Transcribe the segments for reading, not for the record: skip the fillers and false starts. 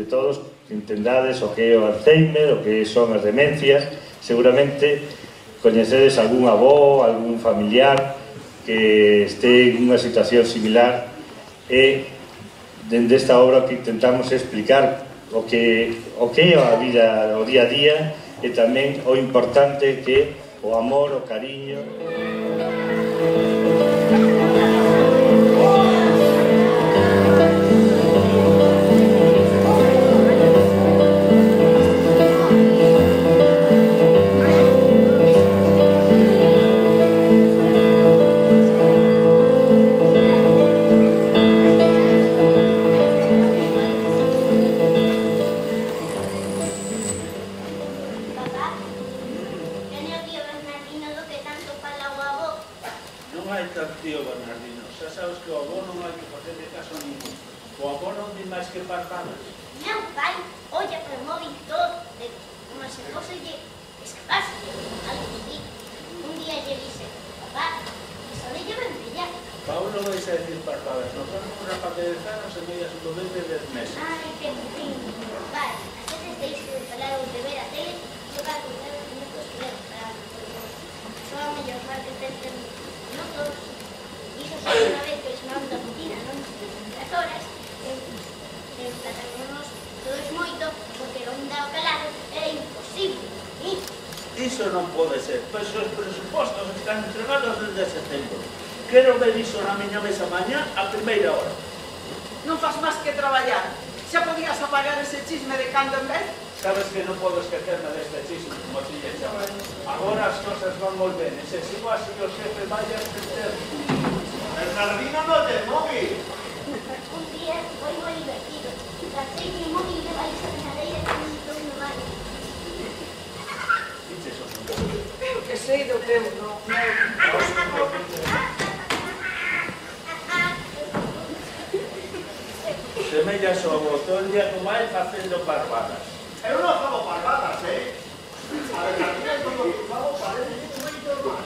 todos que entendades o que é o Alzheimer, o que son as demencias. Seguramente coñecedes algún avó, algún familiar que este en unha situación similar, e dende esta obra o que intentamos explicar o que é a vida, o día a día, e tamén o importante que o amor, o cariño. Tío Bernardino, xa sabes que o avó non hai que facerle caso a ningún. O avó non di máis que parpadas. Meu pai olla para o móvil todo, como se foselle escapase. Algo así. Un día lle dice, papá, esa orella ben bella. Paulo vais a decir parpadas. Nos vamos un rapaz de 10 anos e media su bebé de 10 meses. Ai, que fin. Vale, as veces deixo de falar ou de ver a tele, xogar con 10 minutos que levo para só a mellor parte de 30 minutos. Iso xa unha vez que se manda a rutina, non? As horas, emplatamos todos moito, porque non dá o calado, era imposible. Iso non pode ser, pois os presupostos están entregados desde setembro. Quero ver iso na miña mesa mañá a primeira hora. Non faz máis que traballar. Xa podías apagar ese chisme de cando en vez? Sabes que non podo esquecerme deste chisme, como ti lle chamas. Agora as cosas van moi ben, e se sigo así o xefe vai a esquecer. Bernardino non ten móvil. Un día foi moi divertido. Gastei mi móvil de baixo de cadeira con un mano. Dices o non. Eu que sei do teu, non. Semellas ao botón de Atumai facendo parvadas. Eu non fago parvadas, A Bernardino é como que fago parece moi normal.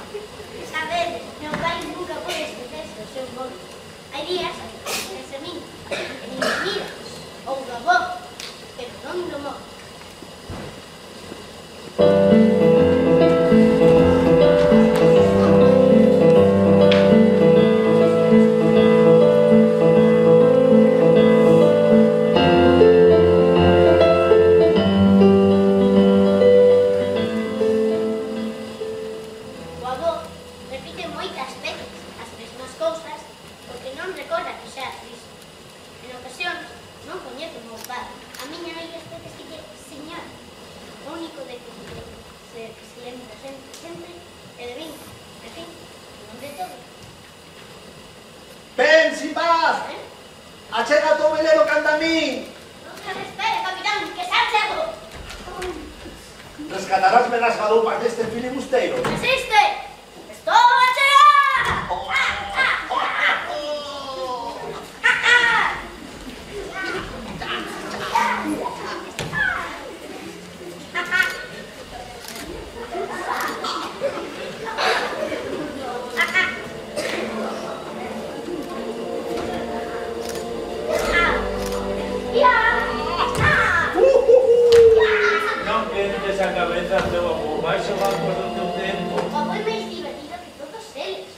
Sabedes, meu pai nunca pode esquecerse do seu móvil. Hai días, ese min, que nin mira, ou do avó, pero non do móvil. Rescatarásme las galupas deste filibusteiro? Existe! Estou a chegar! Non quentes a cabeza ao teu avó, vai xogar por do teu tempo. O avó é máis divertido que todos eles.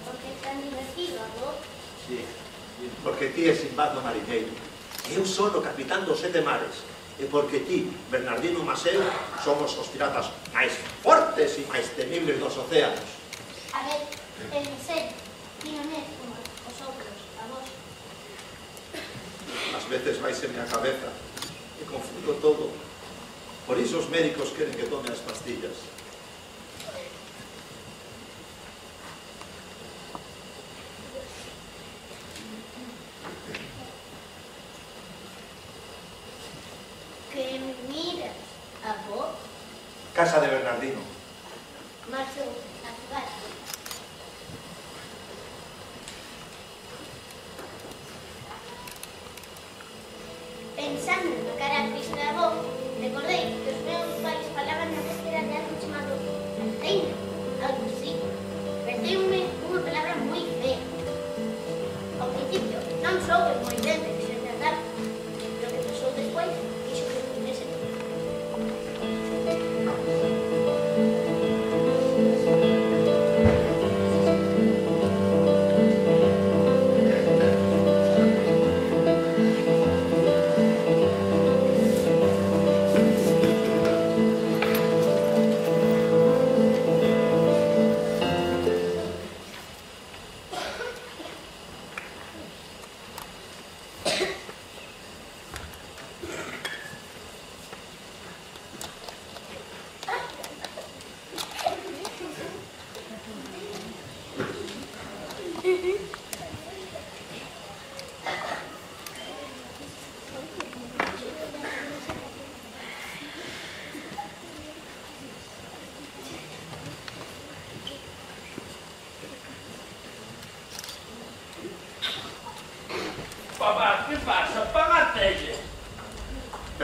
Porque é tan divertido, avó. Sí, porque ti és Sinbad do mariñeiro. Eu son o capitán dos 7 mares. E porque ti, Bernardino Maseu, somos os piratas máis fortes e máis temibles dos océanos. A ver, en serio, ti non é como os outros, avós. Ás veces vaiseme a cabeza e confundo todo. Por iso os médicos queren que tome as pastillas. Que miras, avó? Casa de Bernardino. Marcho a jugar. Pensando na cara triste da avó, recordei que os meus pais falaban na vez que era de algo chamado Alzheimer, algo así. Pareceume unha palabra moi fea. Ao principio non soube moi ben de que se trataba, pero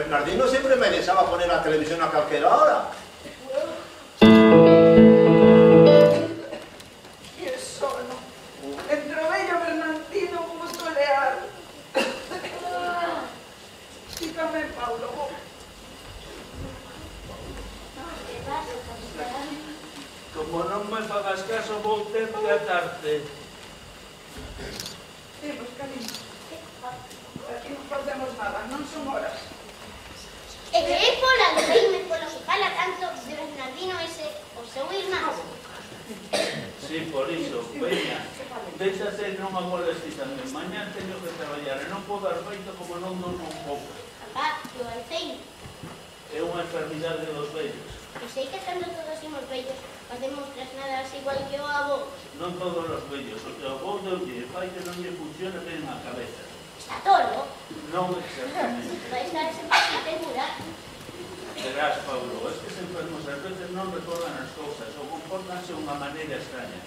Bernardino siempre me dejaba poner la televisión a cualquier hora. Y el sono. Entre bello Bernardino como solear. Dígame, Paulo. ¿Qué pasa, capitán? Como non me fagas caso, vou ter que atarte. Temos, cariño. Aquí non facemos nada, non son horas. E que é pola de reíme polo que fala tanto de Bernardino ese, o seu irmán. Sí, por iso, veña. Déxase, non me molestes tamén. Mañá teño que traballar e non podo dar feito como non durmo un pouco. Papá, o Alceime. É unha enfermidade dos vellos. E sei que cando todos imos vellos facemos trasnadas igual que o avó. Non todos os vellos. O que o avó deulle fai que non lle funcione ben a cabeza. Está tolo. Non exactamente. Vai estar ese paciente cura. Verás, Paulo, estes enfermos ás veces non recordan as cousas ou comportanse de unha maneira extraña.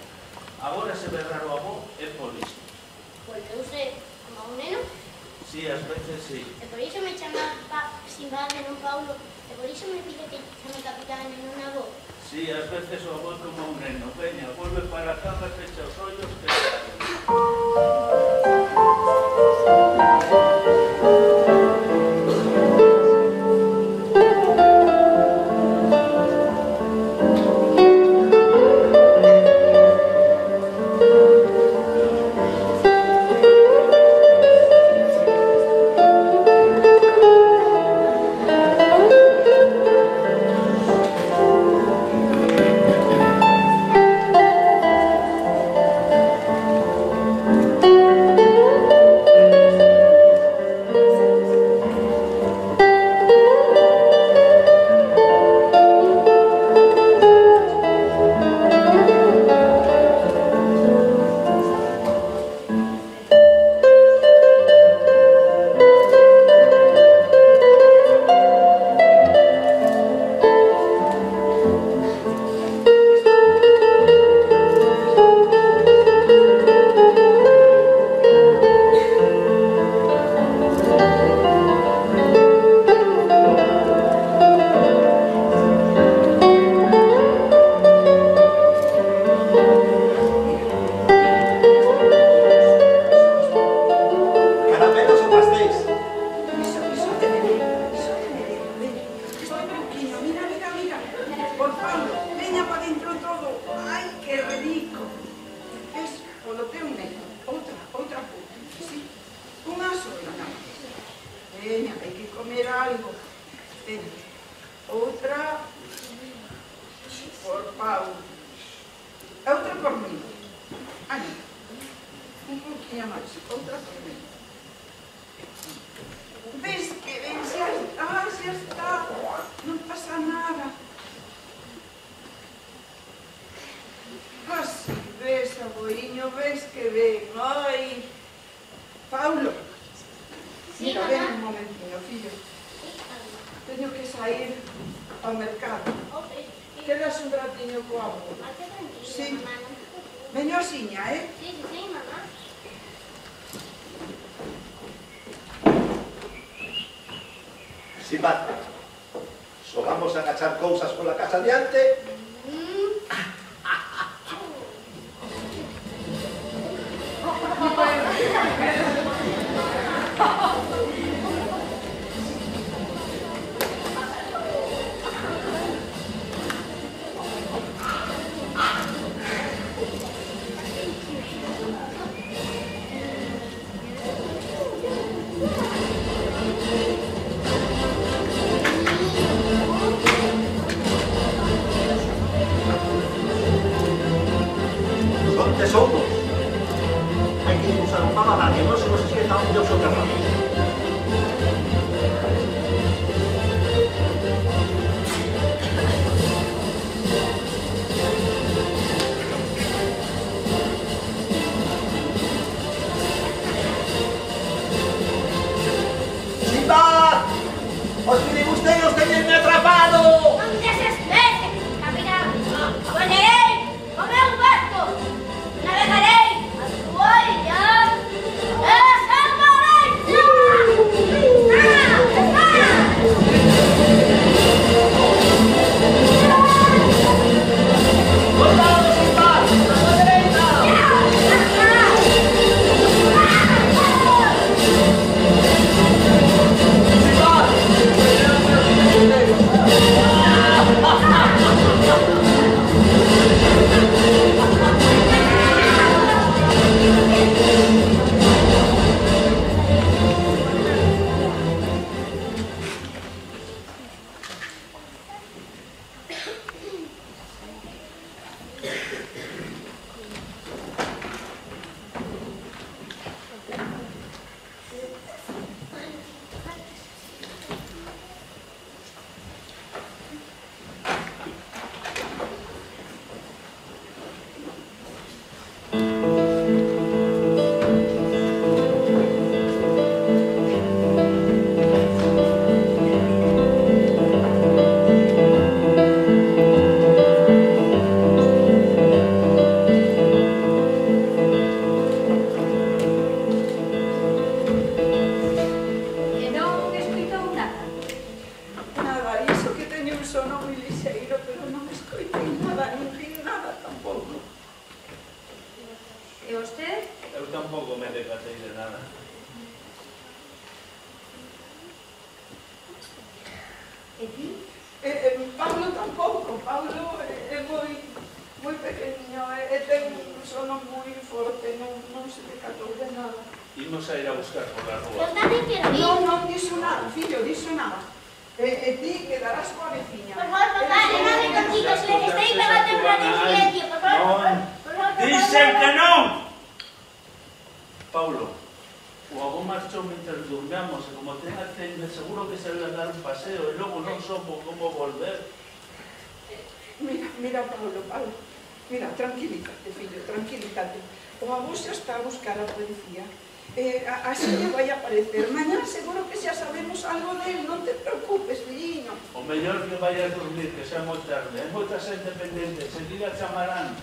Agora se berrar o avó é por iso. Volveuse como un neno. Sí, ás veces sí. E por iso me chama Simbad e non Paulo. E por iso me pide que chame capitán e non avó. Sí, ás veces o avó é como un neno. Veña, volve para a cama, fecha os ollos, que Simbad, só vamos a agachar cousas pola casa adiante. que teño un sono moi lixeiro, pero non escoitei nada, non vi nada tampouco. E vostede? Eu tampouco me decatei de nada. E ti? Pablo tampouco, Pablo é moi pequeniño e ten un sono moi forte, non se decatou de nada. Imos a ir a buscar por la rúa. Non tamén quero ir. Non dixo nada, fillo, dixo nada. E ti quedarás coa veciña. Por favor, papá, non me contigo, se le estáis pegando en plan de silencio, por favor. Por favor, Dicen que non! Paulo, o avó marchou mentre durmamos e como ten Alzheimer seguro que se vai a dar un paseo e logo non sopo como volver. Mira, Pablo, mira, tranquilízate, fillo, tranquilízate. O avó xa está a buscar a policía. Así que vai a aparecer. Mañá seguro que xa sabemos algo del, non te preocupes, filliño. O mellor que vai a dormir, que xa moi tarde. Hai moita xente pendente, seguida chamarán.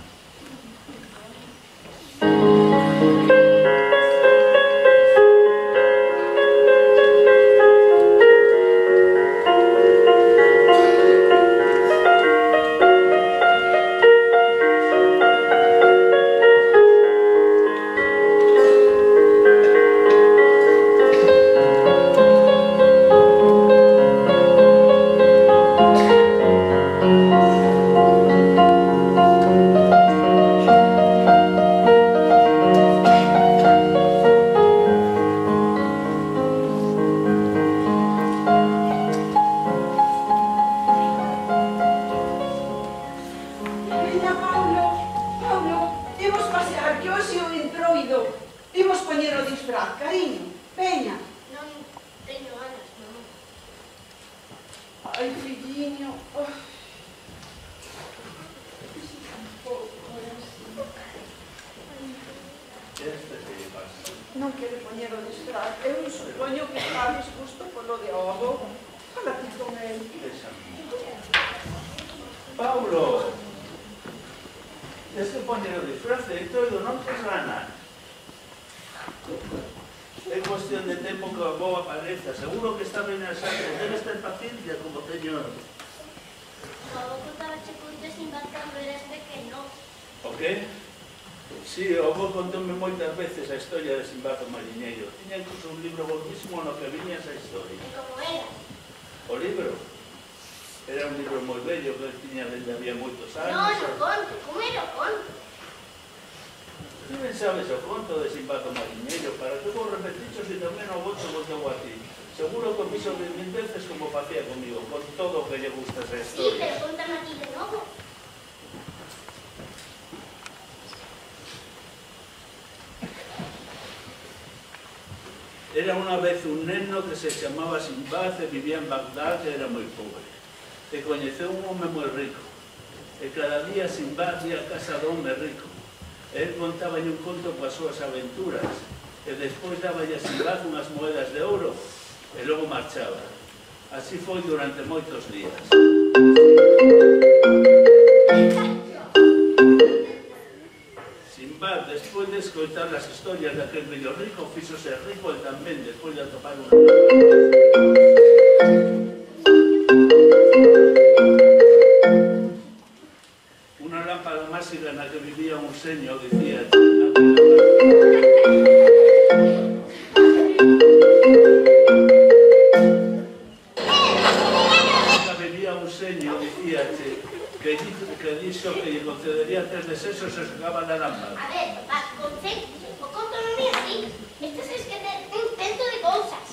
Non quere poñer o disfraz. Eu supoño que está disgusto polo de ovo. Fala ti con el. Paulo! Tens que poñer o disfraz e todo, non tes ganas. É cuestión de tempo que a boa apareza. Seguro que está ben a saco. Debes ter paciencia como teño. O avó contaba che contes sin cando eres pequeno. O que? Si, o avó contoume moitas veces a historia de Sinbad o mariñeiro. Tiña incluso un libro bonísimo no que viña esa historia. E como era? O libro? Era un libro moi bello que tiña dende había moitos anos. Non, o conto, como era o conto? Ti ben sabes o conto de Sinbad o mariñeiro, para que vos repetichos e tamén o voto contou a ti. Seguro que o fixo 1000 veces como facía comigo, con todo o que lle gusta esa Sí, historia. pero contame a ti de novo. Era unha vez un neno que se chamaba Sinbad e vivía en Bagdad e era moi pobre. E coñeceu un home moi rico. E cada día Sinbad ia a casa do home rico. E el contaballe un conto coas súas aventuras. E despois daballe a Sinbad unhas moedas de ouro e logo marchaba. Así foi durante moitos días. Sinbad, despois de escoitar as historias daquel vello rico, fixose rico e tamén despois de atopar unha lámpada máxica na que vivía un seño, dicía que dixo que lle concedería 3 desexos e se acaba na lámpada. A ver, papá, concéntrate. O conto non é así. Estes es que ten un cento de cousas.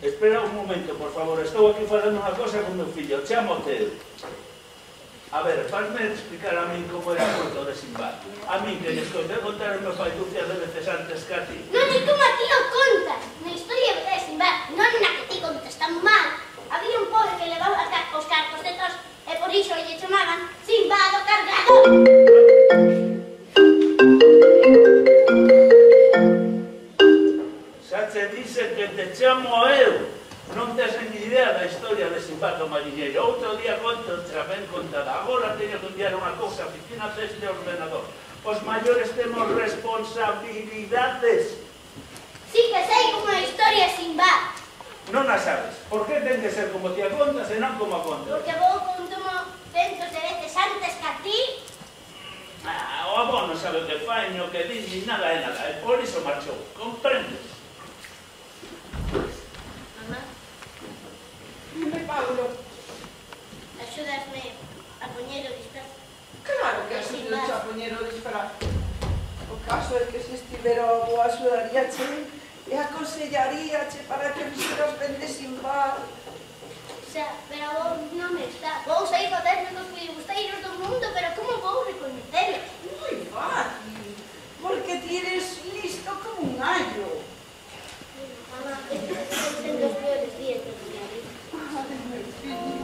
Espera un momento, por favor. Estou aquí falando unha cosa con meu fillo. Chámote. A ver, fasme explicar a min como era o conto de Sinbad. A min, que les contei contar o meu pai ducias de veces antes que a ti. Non é como a ti o contas. Na historia de Sinbad, non na que ti contas tan mal. Había un pobre que levaba os cartos de tos e por iso lle chamaban Sinbad o cargador. Xa che dice que te chamo eu. Non tes ni idea da historia de Sinbad o mariñeiro. Outro día conto xa ben contada. Agora teño que enviar unha cousa a oficina deste ordenador. Os maiores temos responsabilidades. non a sabes. Por que ten que ser como ti a contas e non como a contas? Porque vou contomo centos de veces antes que a ti. O avó non sabe o que fai, o que di, ni nada é nada. E por iso marchou. Comprendes? Mamá, Dime, Paulo. axúdasme a poñer o disfraz. Claro que axudo a poñer o disfraz. O caso é que se estivera o avó axudaríache e aconsellaríache para que fixeras ben de Sinbad. Xa, pero a vos non está. Vou sair facerme dos filibusteiros do mundo, pero como vou recoñecelos? Moi fácil, porque ti eres listo como un allo. Mamá, estes están sendo os peores días de mi vida. Ai, meu fillo.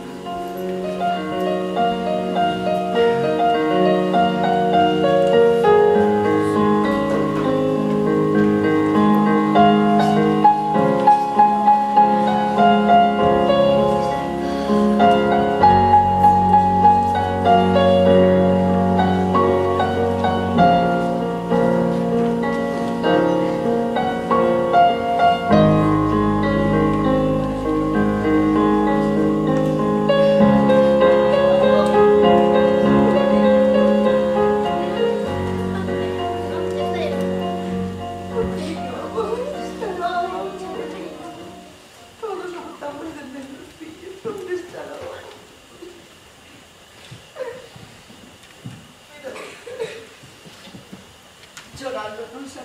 Chorando non se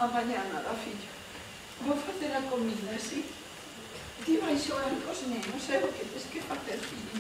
amaña nada, fillo. Vou facer a comida, si? Ti vai xogar cos nenos, é o que tens que facer, fillo.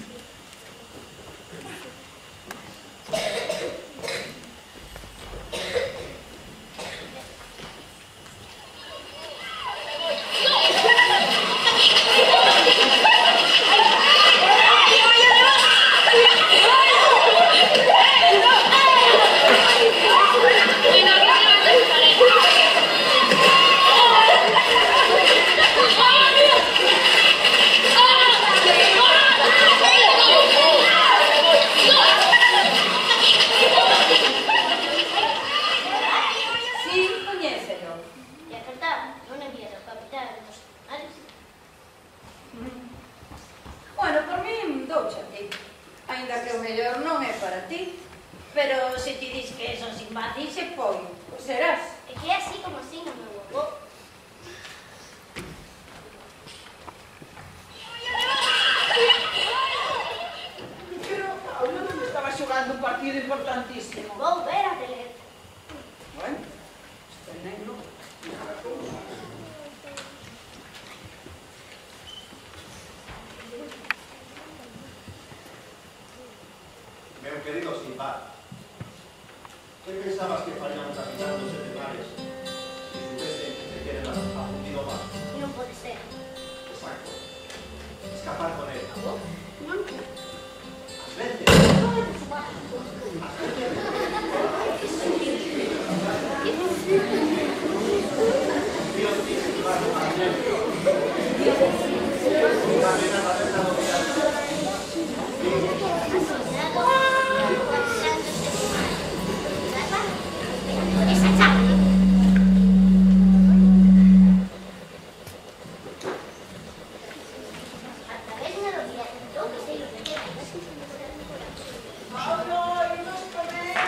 Bueno, por min douche a ti. Ainda que o mellor non é para ti. Pero se ti dis que son sin matice, pois serás. É que é así como así no meu avó. Pero Paulo non estaba xogando un partido importantísimo. Vou ver a tele. Bueno, este neno... Meu querido Sinbad, que pensabas que farían os capitán dos sete mares se supesen que se queren afundido o mar? Non pode ser. Exacto. Escapar con él. Avó? Non quero. As veces. Dios te Sinbad no mar negro. Unha nena da venta do viaje. Esa chapa. Hasta ver no lo dirá. Tengo que ser lo que quiera. Paulo, imos comer.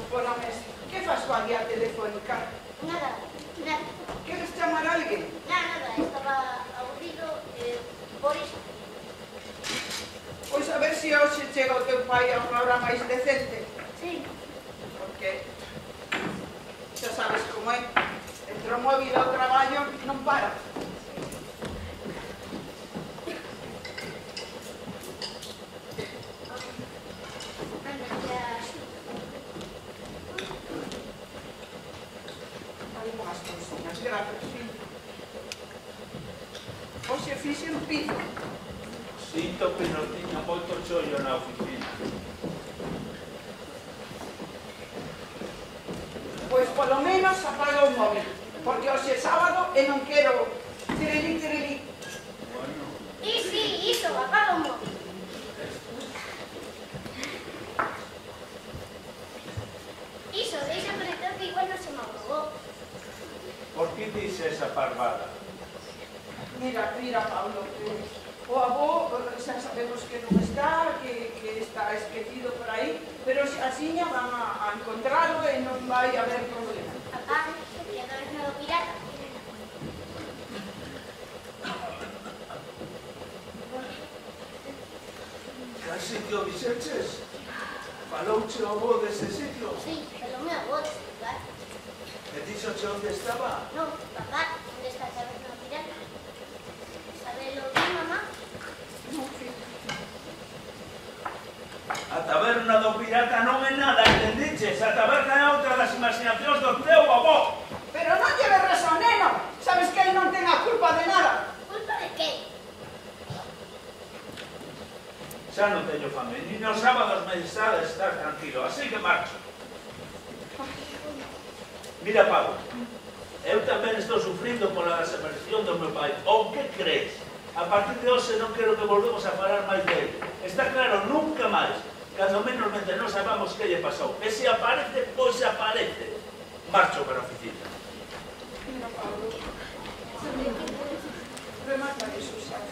Pola mesa. Que faz coa guía telefónica? Nada, nada. Queres chamar a alguén? Nada, estaba aburrido por iso. Pois a ver se hoxe chega o teu pai a unha hora máis decente. Sí. Porque xa sabes como é. Entre o móvil e o traballo non para. Anda, ya. Algunhas cousiñas, grazas, filho. Hoxe fixe un piso. Sinto que non tiña moito chollo na oficina. Pois polo menos apaga o móvil, porque hoxe é sábado e non quero tirili. Bueno, Y sí, iso, apaga o móvil. Iso, deixa conectar que igual non se me apagou. por que dice esa parvada? Mira, Pablo, o avó xa sabemos que non está, que está esquecido por aí, pero asiña van a encontrarlo e non vai haber problema. Papá, que non es nada pirata. Casi que o dixeches? Falouche o avó dese sitio? Sí, pero me avó de lugar. E dixoche onde estaba? No, papá, ¿dónde está esa vez nada pirata? ¿Sabes lo que, mamá? A taberna do pirata non é nada, entendiches? A taberna é outra das imaginacións do teu avó. Pero non lleves razón, neno. Sabes que ele non ten a culpa de nada. ¿Culpa de qué? Xa non teño fame, ni nos sábados me está de estar tranquilo, así que marcho. Mira, Pablo, eu tamén estou sufrindo pola desaparición do meu pai. Ou que crees? A partir de hoxe non quero que volvemos a falar máis dele. Está claro, nunca máis. Cando menos mente non sabamos que lle pasou. E se aparece, pois aparece. Marcho para a oficina. Mira, Pablo, remata eso, xa.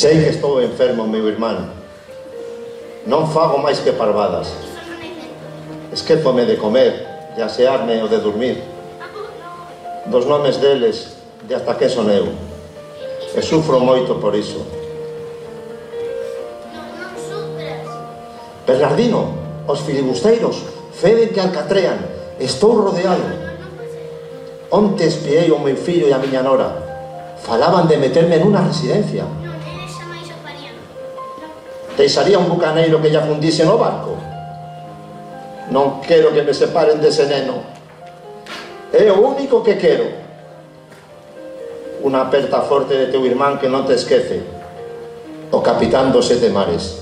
Sei que estou enfermo, meu irmán. Non fago máis que parvadas. Esquézome de comer e asearme o de dormir. Dos nomes deles, de hasta que son eu. E sufro moito por iso. Non sufras. Bernardino, os filibusteiros feden que alcatrean. Estou rodeado. Non pode ser. Onte espiei o meu fillo e a miña nora. Falaban de meterme nunha residencia. Non, eles xa máis o farían. Non. Deixaría un bucaneiro que lla fundise no barco. Non quero que me separen dese neno. É o único que quero. Unha aperta forte de teu irmán que non te esquece. O capitán dos 7 mares.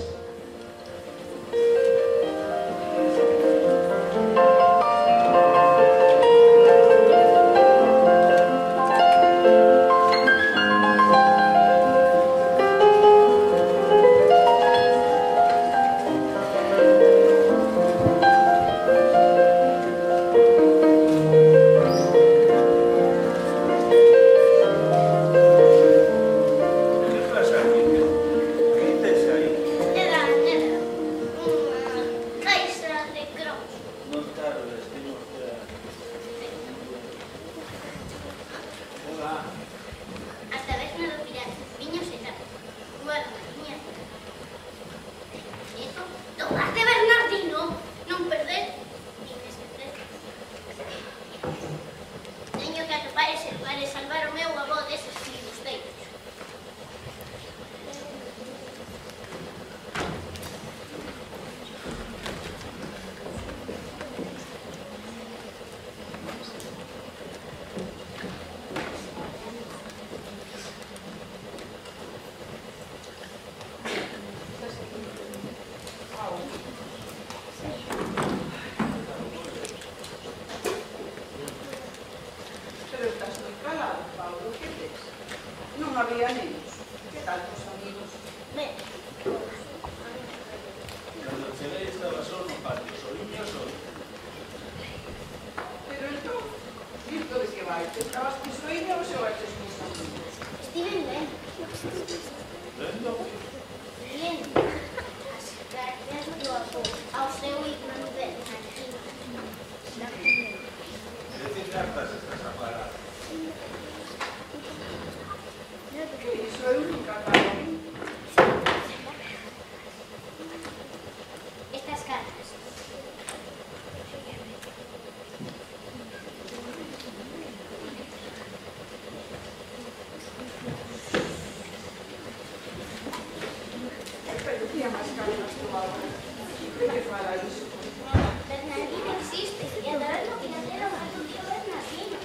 Bernardino existe y a través lo que nos dieron a tu tío Bernardino.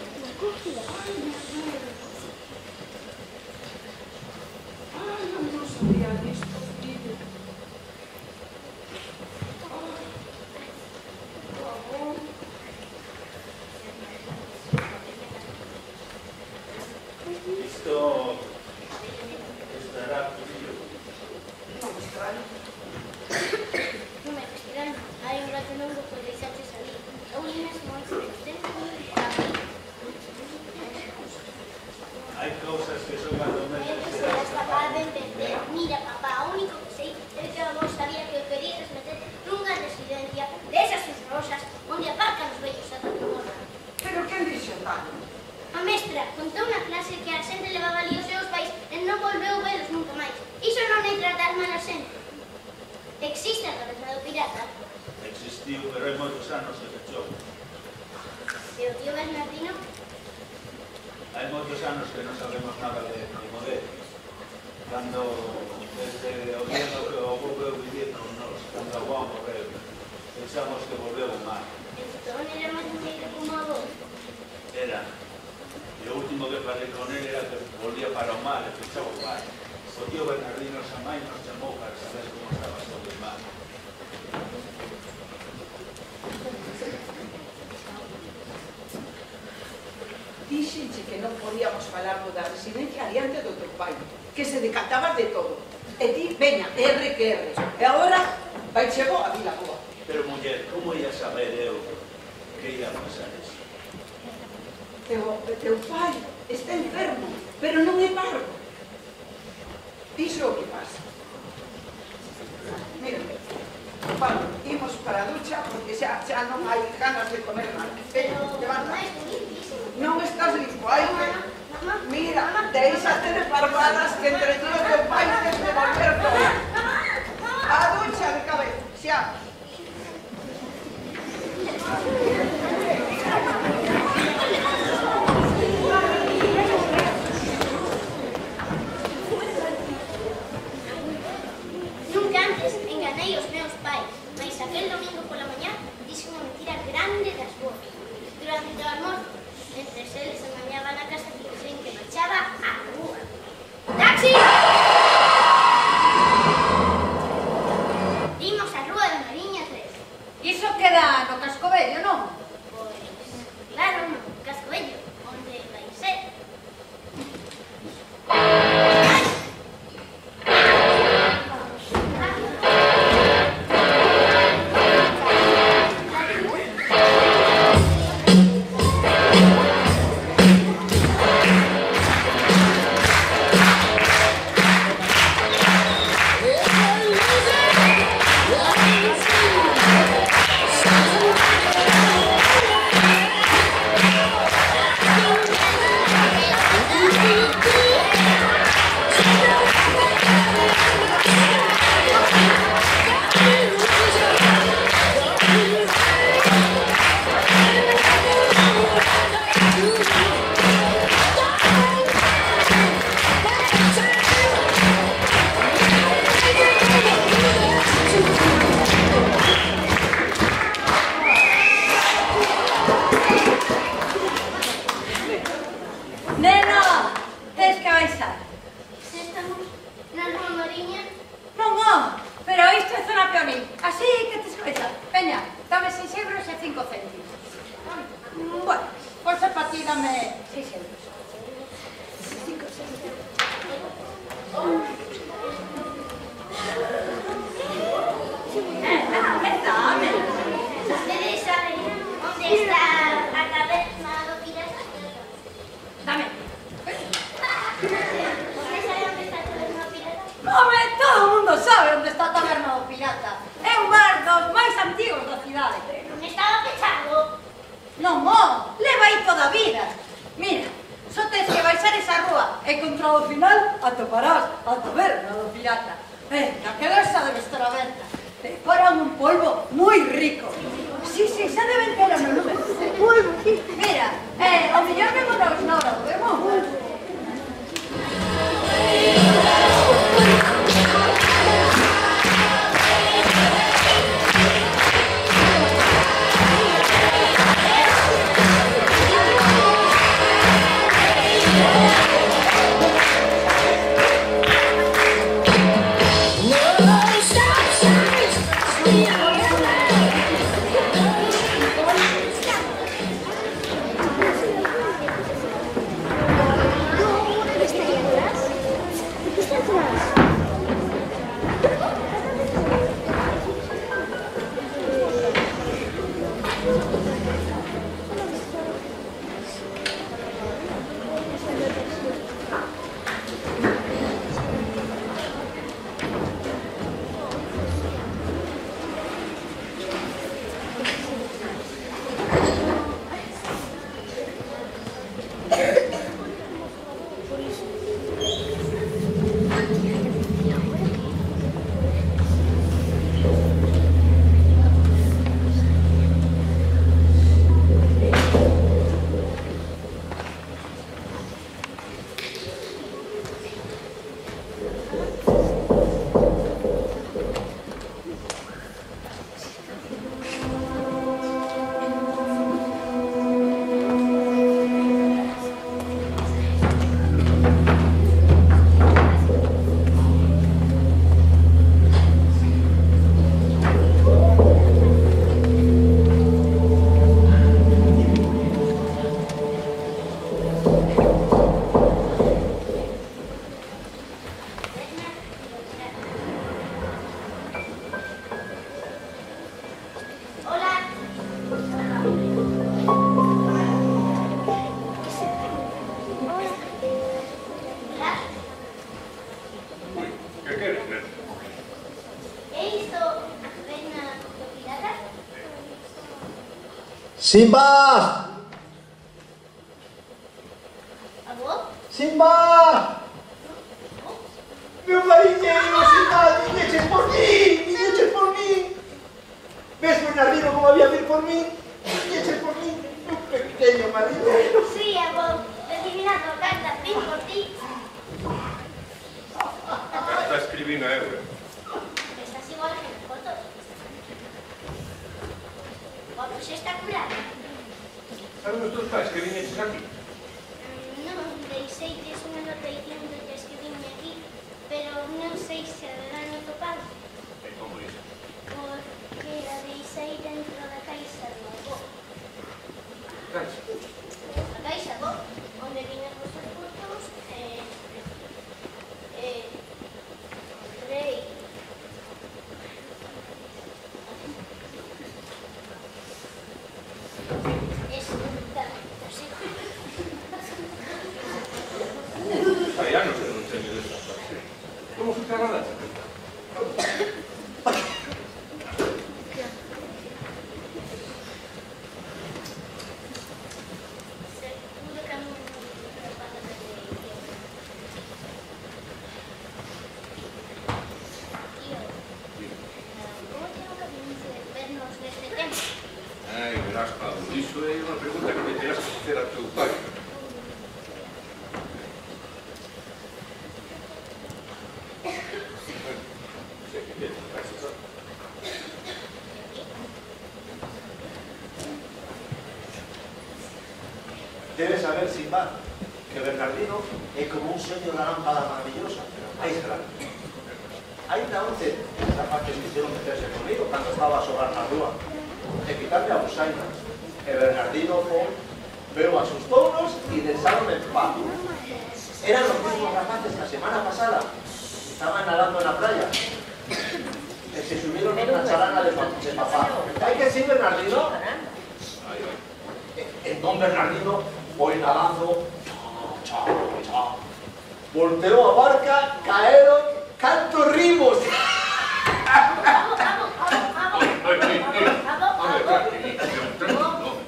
Isto estará frío. Non me extraño. Hai un rato non vos deixaste salir. Eu mesmo moi triste. Hai cousas que son cando meses Eu de sou capaz de entender. Mira, papá, o único que sei é que vos sabía que o querías meter nunha residencia desas rosas onde aparcan os vellos ata que morran. Pero quen dixo tal? A mestra contou na clase que a xente levaba ali os seus pais e non volveu velos nunca máis. Iso non é tratar mal a xente. Existe a taberna do pirata. existiu, pero hai moitos anos que fechou. E o tío Bernardino? Hai moitos anos que non sabemos nada de Modé. Cando desde o día no que o volveu vivir con nos, cando o Juan morreu, pensamos que volveu o mar. Entón era máis bonito como a vos. Era. E o último que falei con ele era que volvía para o mar e fechaba o bar. O tío Bernardino Samai nos chamou para saber como estaba sobre o mar. Dixenche que non podíamos falar da residencia adiante do teu pai, que se decatabas de todo. E ti, veña, erre que erre. E agora vai chegou a Vila Boa. Pero, muller, como ia saber eu que ia pasar eso? Teu pai está enfermo, pero non é parvo. Iso é o que pasa. Mira, Vale, imos para a ducha porque xa non hai ganas de comer nada. Pero Levanta. mamá, estou limpísimo. Non estás limpo, hai que... Mira, deixate de parvadas que entre ti e o teu pai tes de volver todo. A ducha de cabeza, xa. Nunca antes enganei os meus pais, mas aquel domingo pola mañá dixo unha mentira grande das boas. Durante o almozo, entre eles se mañaba na casa que dixen que marchaba á rúa. ¡Taxi! Dimos á rúa da Mariña 3. Iso queda no Cascovello, non? Pois, claro, no Cascovello, onde vai ser. Nena, tes que baixar. Se estamos na rúa Mariña, Non, pero isto é zona peonil. Así que tes que baixar. Veña, dame 6 euros e 5 céntimos. Bueno, por ser para ti dame 6 euros. 5 céntimos. Dame. ustedes saben onde está a caverna do pirata. Dame. Ustedes saben onde está a caverna do pirata? Home, todo o mundo sabe onde está a taberna do pirata. É un bar dos máis antigos da cidade. Non estaba pechado. Non, leva aí toda a vida. Mira, só tens que baixar esa rúa e contra o final atoparás a taberna do pirata. Naquela esa debe estar aberta. Preparan un polvo moi rico. Sí, xa deben ter no lume. Polvo, sí. Mira, o mellor vémonos na hora do vermú. Simba! Avó? Simba! Meu mariñeiro, Simba, viñeches por mí, viñeches por mí. Ves, Bernardino, como había vir por mí? Viñeches por mí, meu pequeño mariñeiro. Sí, avó. Adivinando a carta, vim por ti. A carta escribí na eu. Estás igual que nas fotos. O, pues está curada. Saben os teus pais que viñeches aquí? Non, deixeilles unha nota dicindo que escribíme aquí, pero non sei se haberán atopado. E como iso? Porque a deixei dentro da caixa do avó. Caixa. A caixa, avó, onde viñan os fotos, Rei. Eso, así. Hai anos que non teño desas cosas. Como fica a balanza? Seguro que a mí non me paga de Tío, como tengo que vernos neste tempo? Ai, verás, Pablo, iso é unha pregunta que me terás que facer a teu pai. Debes saber, Simba, que Bernardino é como un sueño da lámpada maravillosa, máis grande. Ainda onte, as partes quixeron meterse comigo cando estaba a xogar na rúa e quitarme a busaina. E Bernardino veu a sus touros e deixaron en paz. Eran os mismos rapaces que a semana pasada estaban nadando na playa e se subieron na charana de papá. Hai que sí, Bernardino? Entón Bernardino foi nadando, chao, chao. Volteou a barca, caeron cantos rimos.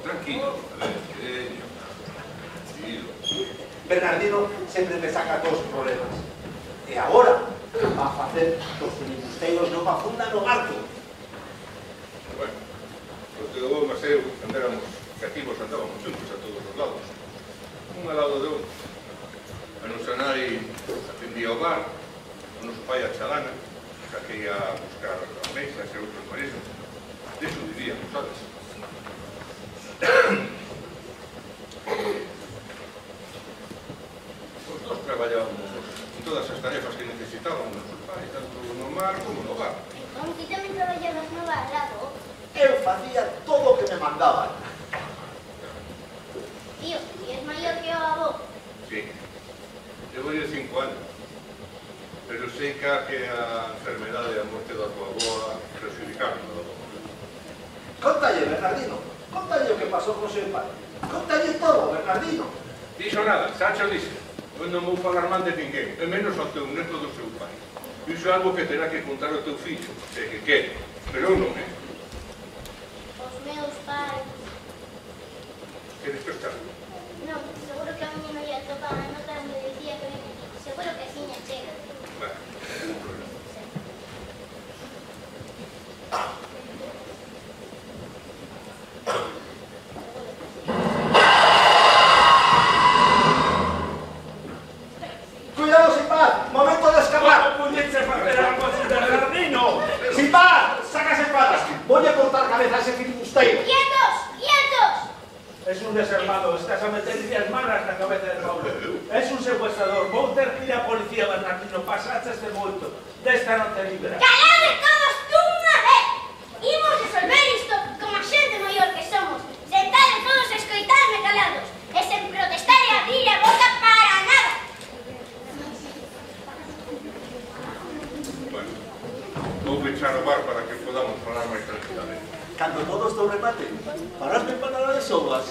Tranquilo. Bernardino sempre me saca todos os problemas. E agora va a facer que os filibusteiros non afundan no barco. Bueno, os de Hugo e eu andáramos cativos, andábamos juntos a todos os lados. Un ao lado de outro. A nosa nai atendía ao bar, o noso pai a chalana, xa que ia a buscar ameixas e outros mariscos. Diso vivíamos, sabes? Os dos traballábamos en todas as tarefas que necesitábamos nosos pais, tanto no mar como no bar. Entón, ti tamén traballabas no bar, avó? Eu facía todo o que me mandaban. Tío, ti és maior que o avó? Sí, eu vou de 5 anos, pero sei que a enfermedade e a morte da tua aboa perjudicaron a aboa. Contalle, Bernardino, contalle o que pasou con seu pai. Contalle todo, Bernardino. Dixo nada, xa cho dixe. Eu non vou falar mal de ninguén, e menos ao teu neto do seu pai. Iso é algo que terá que contar o teu fillo, se que quere, pero eu non, Os meus pais... Queres prestar? Non, seguro que a mí non lle tocaba a nota onde decía que seguro que así lle chega. Vale, non problema. Cuidado, Simba, momento de escapar. Simba, sacas espadas. Voy a cortar cabeza a ese filibusteiro. ¡Quietos! ¡Quietos! Es un desarmado, estás a meter ideas malas na cabeza de Paulo. Es un secuestrador, vou ter que ir a policía, Bernardino, pasaches de moito. Desta non te libra. ¡Calade todos dunha vez! Imos resolver isto como a xente maior que somos. Sentade todos a escoitarme calados. E sen protestar e abrir a boca para nada. Bueno, vou pechar o bar para que podamos falar máis tranquilamente. Cando todo estou remate, parasme para de sobras.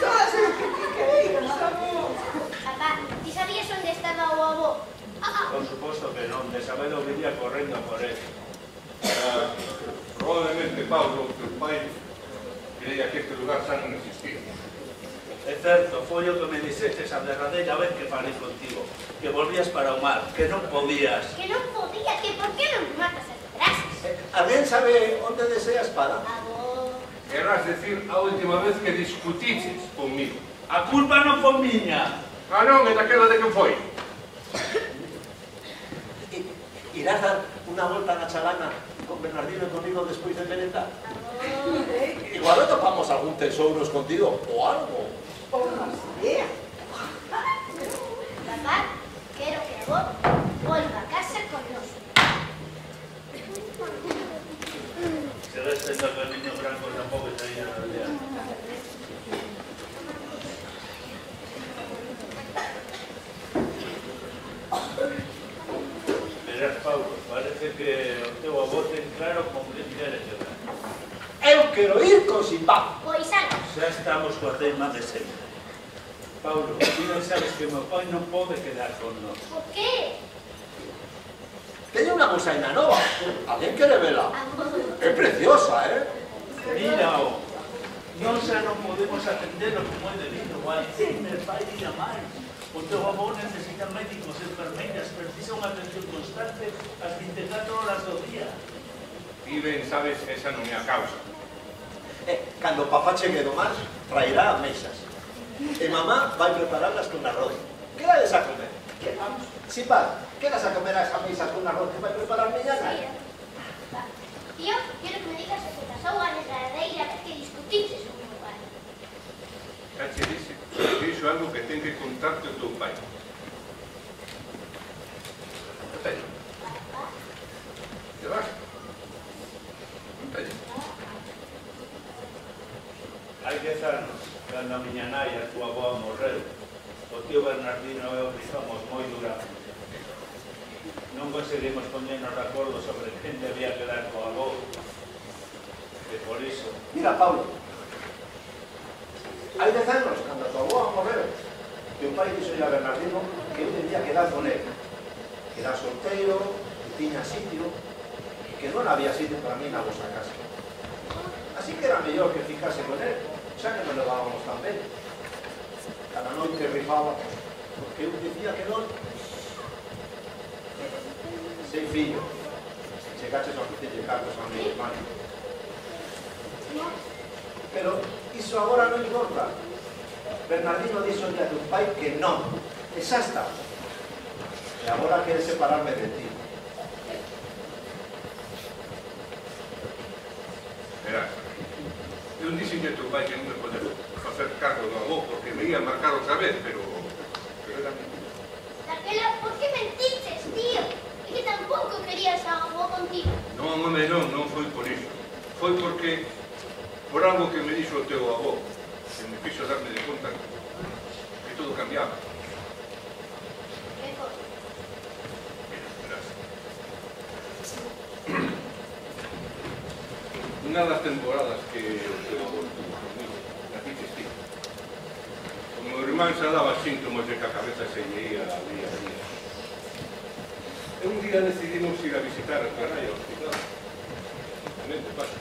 Sabes o que ti queiras, amor? Papá, ti sabías onde estaba o avó? Por suposto que non, de saberlo vivía correndo por él. Probablemente Pablo, teu pai, creía que este lugar xa non existía. É certo, foi o que me dixestes a derradeira vez que falei contigo, que volvías para o mar, que non podías. Que non podía, que por que non me matas as brasas? Alguén sabe onde desea a espada? Avó. Querrás decir a última vez que discutiches conmigo. A culpa non foi miña. Ah, non, e daquela de que foi? Irás dar unha volta na chalana con Bernardino e comigo despois de merendar? Avó. Igual topamos algún tesouro escondido ou algo. Ojalá sea. Papá, quero que a vos volva a casa con nos. Se ves tendo que el niño branco tampouco estaría na aldea. Verás, Paulo, parece que o teu avó ten claro con que quere quedar. Eu quero ir con Simbad. Pois algo. Xa estamos coa teima de sempre. Paulo, ti non sabes que o meu pai non pode quedar con nós. Por que? Teño unha mosaina nova. Alguén quere vela? Avó. É preciosa, Mírao, non xa non podemos atendelo como é debido. O Alzheimer vai ir a máis. O teu avó necesita médicos, enfermeiras, precisa unha atención constante as 24 horas do día. Ti ben sabes que esa non é a causa. Cando papá chegue do mar, traerá ameixas. E mamá vai prepararlas con arroz. Quedades a comer. Que vamos. Simbad, quedas a comer as ameixas con arroz que vai preparar miña nai? Tío, quiero que me digas o que pasou a derradeira vez que discutiches con meu pai. Xa che dixe, dixo algo que ten que contarte o teu pai. Contalle. Te vas? Contalle. Hai 10 anos, cando a miña nai e a túa avó morreu, o tío Bernardino e eu cruzamos moi duramente. Non conseguimos poñernos de acordo sobre quen debía quedar co avó. E por iso, Mira, Paulo, hai 10 anos, cando a tua avó morreu, teu pai dixo a Bernardino que eu debía quedar con él. Que era solteiro, que tiña sitio, e que non había sitio para mí na vosa casa. Así que era mellor que ficase con él, xa que non levábamos tan ben. Cada noite rifaba, porque eu dicía que non. Sei fillo, chegaches ao que te cartos a mi irmán. Pero iso agora non importa. Bernardino dixo a tu pai que non, e xa está. E agora quere separarme de ti. Verás, eu dixen a tu pai que non me pode facer cargo do avó porque me ia marcar outra vez, pero era mentira. Daquela, por que mentiches, tío? E que tampouco querías a avó contigo. Non, home, non foi por iso. Foi porque, por algo que me dixo o teu avó, que me fixo darme de conta que todo cambiaba. Que foi? Verás. Unha das temporadas que o teu avó estuvo conmigo, naciches ti. O meu irmán xa daba síntomas de que a cabeza se lle ia día a día. E un día decidimos ir a visitar a Carrai ao hospital. Tamén te pasa.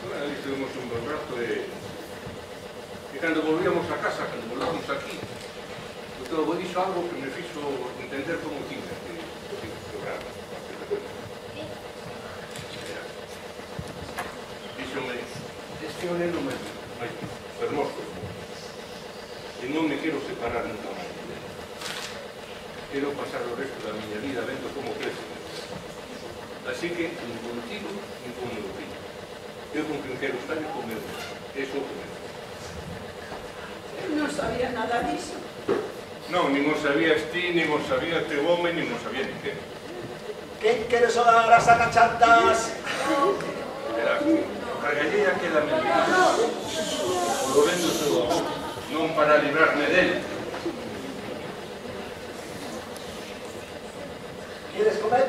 Bueno, ali estuvimos un buen rato e cando volvíamos a casa, cando volvíamos aquí, o teu avó dixo algo que me fixo entender como tiña que lograr. Díxome, es que o neno máis fermoso e non me quero separar nunca máis. Quero pasar o resto da miña vida vendo como crece. Así que, nin contigo, nin con meu fillo. Eu con quen quero estar e con meu. Eso o que me. Eu non sabía nada disso. Non, nin o sabías ti, nin o sabía teu home, nin o sabía ninguén. Quen quere xogar as agachantas? Verás, a gallega queda me o lo vendo teu avó, non para librarme dele. Queres comer?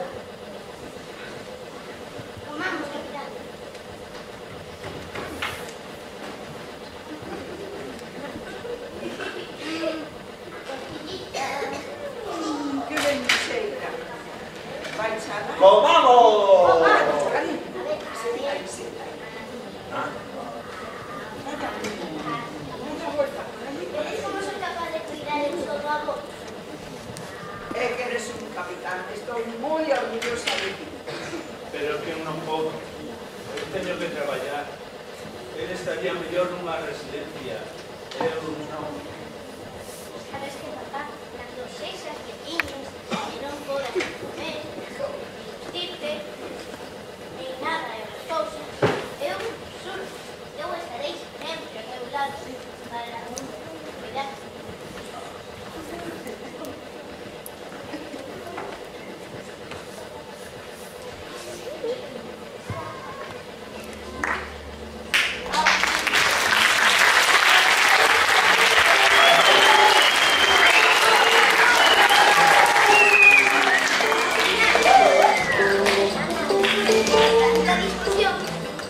Comamos, capitán. Tortillita. Que ben cheira. Vai chalar. ¡Comamos! Comamos. Ali, A ver. senta aí, senta aí. ¿Cómo soy capaz de cuidar el solo avó? É que eres un capitán, estou moi orgullosa de ti. Pero que non podo. Eu teño que traballar. Ele estaría mellor nunha residencia. Eu non. Sabes que, papá, cando sexas pequeños e non podas comer, vestirte, nin nada de as cousas, eu estarei sempre ao teu lado para cuidar. La discusión,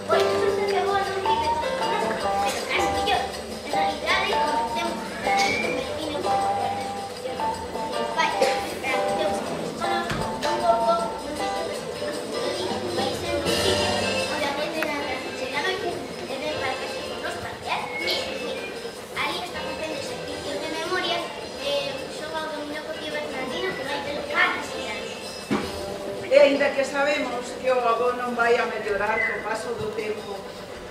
pois resulta que vos non vive todo connosco, pero casi mellor. En realidade, conocemos a un vecino con fuertes discusiones con os pais, pero temos que connosco un pouco nos discutimos todo o día. Vai ser un sitio onde aprenden a relajarse na noite e ven para que se con nos pasear. Mira, ali está facendo exercicios de memoria e xoga o dominó co tío Bernardino que vai ter ganas de ir. E ainda que sabemos que o avó non vai a mellorar co paso do tempo,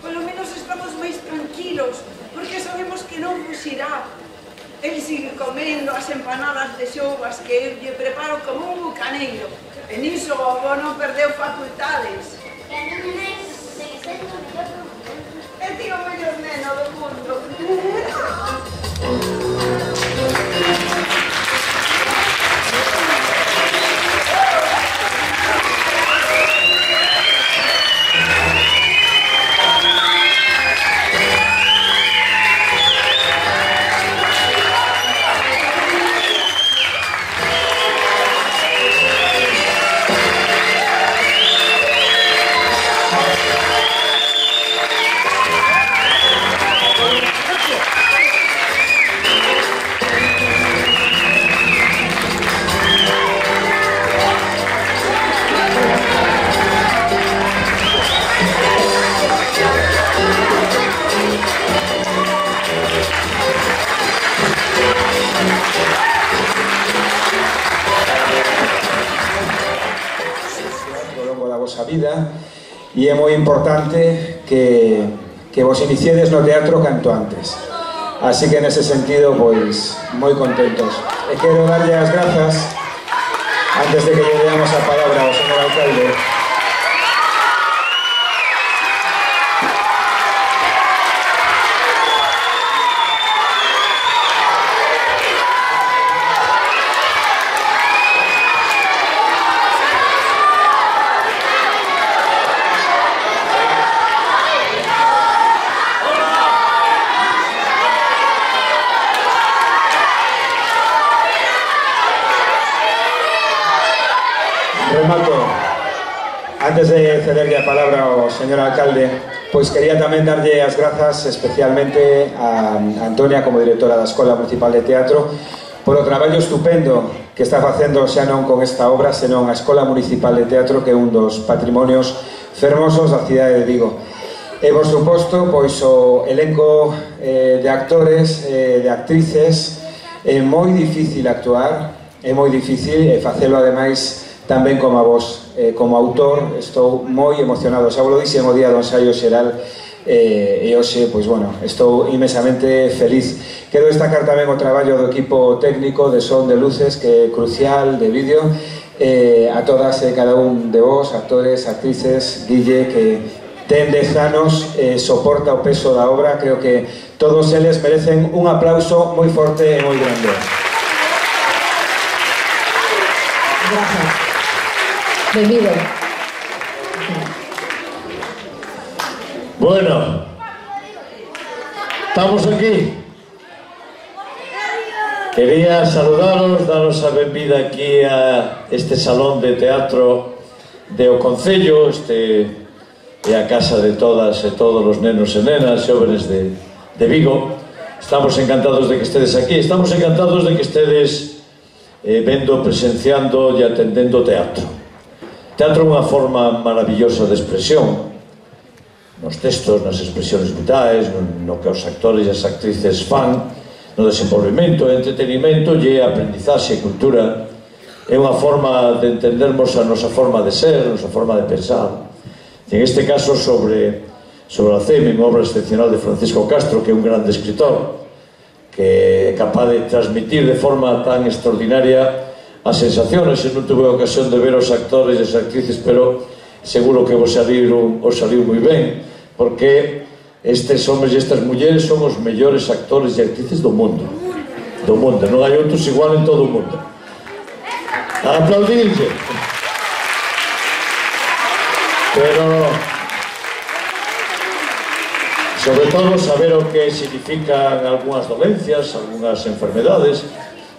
polo menos estamos máis tranquilos, porque sabemos que non fuxirá. El sigue comendo as empanadas de xouvas que eu lle preparo como un bucaneiro. E niso o avó non perdeu facultades. Que a miña nai segue sendo o mellor do mundo. É ti o mellor neno do mundo. Vida e é moi importante que vos iniciedes no teatro canto antes, así que nese sentido pois moi contentos e quero darlle as grazas antes de que lle deamos a palabra ao señor alcalde. Antes de cederle a palabra ao señor alcalde, pois quería tamén darlle as grazas especialmente a Antonia como directora da Escola Municipal de Teatro polo traballo estupendo que está facendo xa non con esta obra, senón a Escola Municipal de Teatro, que é un dos patrimonios fermosos da cidade de Vigo. E, por suposto, pois o elenco de actores, de actrices, é moi difícil actuar, é moi difícil facelo ademais tamén como a vos, como autor. Estou moi emocionado, xa vos lo dixen o día do ensaio xeral e hoxe, pois bueno, estou inmensamente feliz. Quero destacar tamén o traballo do equipo técnico de son, de luces, que é crucial, de vídeo, a todas e cada un de vos, actores, actrices, Guille, que ten 10 anos, soporta o peso da obra. Creo que todos eles merecen un aplauso moi forte e moi grande. Gracias. Benvido. Bueno, estamos aquí. Quería saludaros, daros a benvida aquí a este salón de teatro de O Concello. Este é a casa de todas e todos os nenos e nenas, xóvenes de Vigo. Estamos encantados de que estedes aquí, estamos encantados de que estedes vendo, presenciando e atendendo teatro. Teatro é unha forma maravillosa de expresión, nos textos, nas expresións vitais, no que os actores e as actrices fan, no desenvolvemento e entretenimento, e a aprendizaxe e cultura é unha forma de entendermos a nosa forma de ser, a nosa forma de pensar. En este caso, sobre Alzheimer, unha obra excepcional de Francisco Castro, que é un grande escritor, que é capaz de transmitir de forma tan extraordinaria as sensaciones. Eu non tuve a ocasión de ver os actores e as actrices, pero seguro que vos saliu moi ben, porque estes homes e estas mulleres son os mellores actores e actrices do mundo. Non hai outros igual en todo o mundo. A aplaudirse. Pero sobre todo saber o que significan algunhas dolencias, algunhas enfermedades,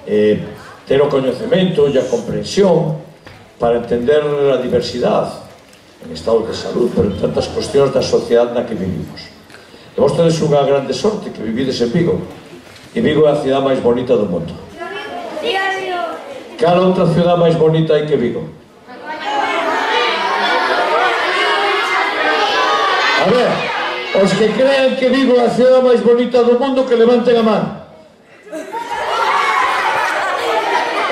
ter o coñecemento e a comprensión para entender a diversidade en estado de salud, pero en tantas cuestións da sociedade na que vivimos. E vos tedes unha grande sorte, que vivides en Vigo, e Vigo é a cidade máis bonita do mundo. Cal outra cidade máis bonita hai que Vigo? A ver, os que crean que Vigo é a cidade máis bonita do mundo, que levanten a man.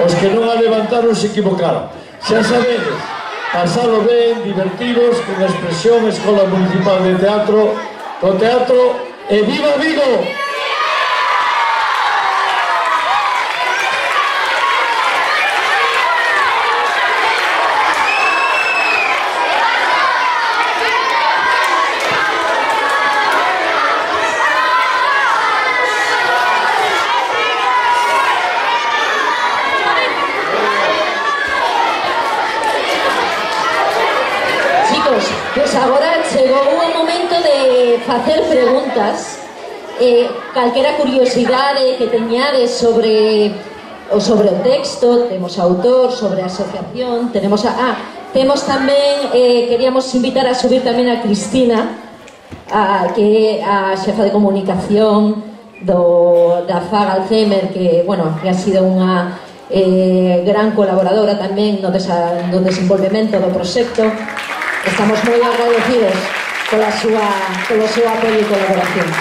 Os que non a levantaron se equivocaron. Xa sabedes, pasalo ben, divertidos, con a expresión Escola Municipal de Teatro, con teatro, e viva Vigo! Pois agora chegou o momento de facer preguntas, calquera curiosidade que teñades sobre o texto, temos autor, sobre a asociación, temos tamén, queríamos invitar a subir tamén a Cristina, que é a xefa de comunicación da FAG Alzheimer, que ha sido unha gran colaboradora tamén no desenvolvemento do proxecto. Estamos moi agradecidos polo seu apoio e colaboración.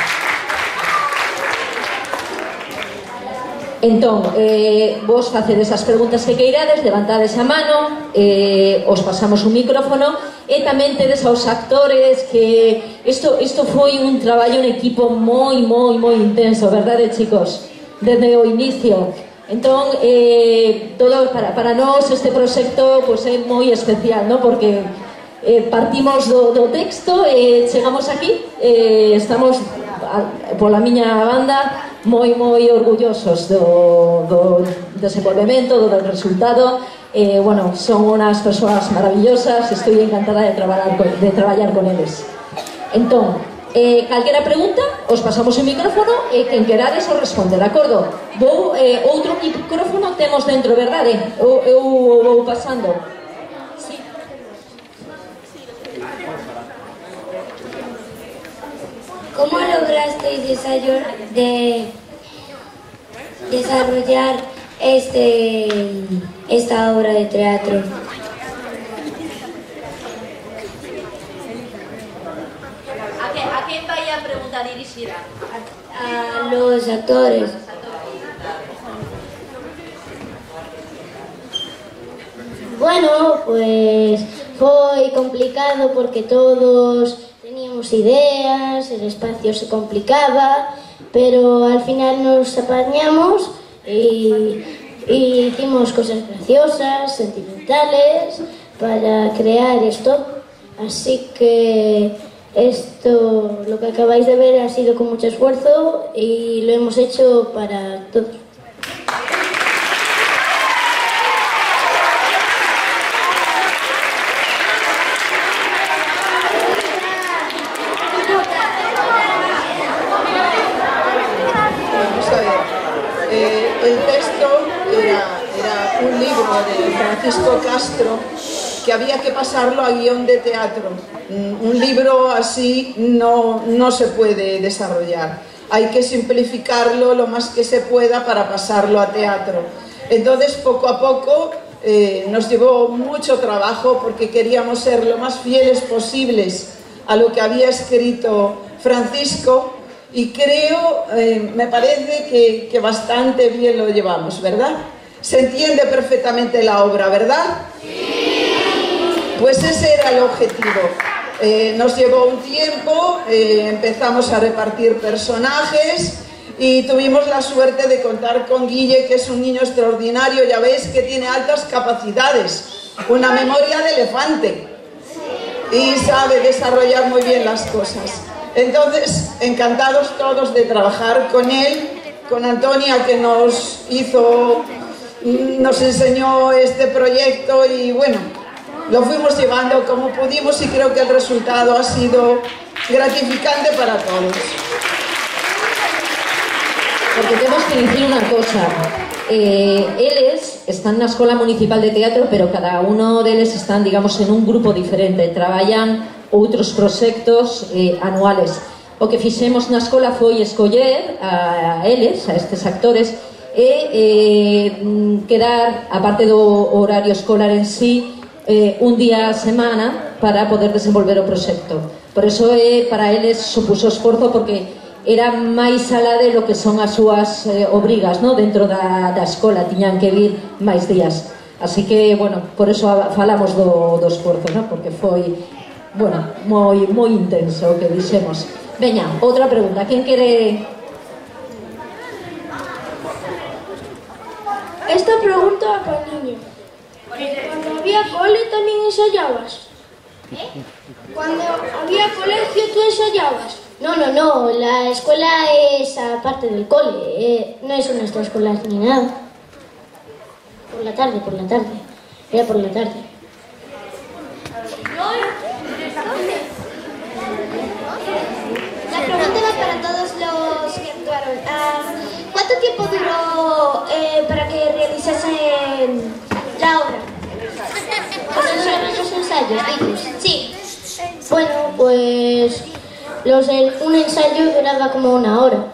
Entón, vos facedes as preguntas que queirades, levantades a mano, os pasamos un micrófono, e tamén tedes aos actores, que isto foi un traballo en equipo moi intenso, verdade, chicos? Desde o inicio. Entón, para nós este proxecto é moi especial, porque partimos do texto e chegamos aquí, estamos pola miña banda moi orgullosos do desenvolvemento, do resultado. Son unas persoas maravillosas, estoy encantada de traballar con eles. Entón, calquera pregunta, os pasamos o micrófono e quen querades os responde, de acordo? Outro micrófono temos dentro, verdade? Eu vou pasando. ¿Cómo lograsteis desarrollar esta obra de teatro? ¿A quién vaya a preguntar dirigida? A los actores. Bueno, pues fue complicado porque todos teníamos ideas, el espacio se complicaba, pero al final nos apañamos y hicimos cosas graciosas, sentimentales, para crear esto. Así que esto, lo que acabáis de ver, ha sido con mucho esfuerzo y lo hemos hecho para todos. El texto era un libro de Francisco Castro que había que pasarlo a guión de teatro. Un libro así no se puede desarrollar. Hay que simplificarlo lo más que se pueda para pasarlo a teatro. Entonces, poco a poco, nos llevó mucho trabajo porque queríamos ser lo más fieles posibles a lo que había escrito Francisco, y creo, me parece que bastante bien lo llevamos, ¿verdad? Se entiende perfectamente la obra, ¿verdad? Pues ese era el objetivo. Nos llevó un tiempo, empezamos a repartir personajes y tuvimos la suerte de contar con Guille, que es un niño extraordinario, ya veis que tiene altas capacidades, una memoria de elefante y sabe desarrollar muy bien las cosas. Entonces, encantados todos de trabajar con él, con Antonia, que nos enseñó este proyecto, y bueno, lo fuimos llevando como pudimos y creo que el resultado ha sido gratificante para todos. Porque tenemos que decir una cosa, están na Escola Municipal de Teatro, pero cada uno deles están, digamos, en un grupo diferente, traballan outros proxectos anuales. O que fixemos na escola foi escoller a eles, a estes actores, e quedar, aparte do horario escolar en sí, un día a semana para poder desenvolver o proxecto. Por eso para eles supuso esforzo, porque era máis alá de lo que son as súas obrigas, no? Dentro da escola, tiñan que vir máis días. Así que, bueno, por eso falamos do esforzo, no? Porque foi, bueno, moi intenso o que dixemos. Veña, outra pregunta, quen quere? Esta pregunta é para niño. Cuando había cole tamén ensayabas? Cuando había colegio tú ensayabas? No, la escuela es aparte del cole, no es nuestra escuela ni nada. Por la tarde, era por la tarde. La pregunta va para todos los que actuaron. ¿Cuánto tiempo duró para que realizasen la obra? Los ensayos, dices. Sí. Bueno, pues un ensayo duraba como 1 hora.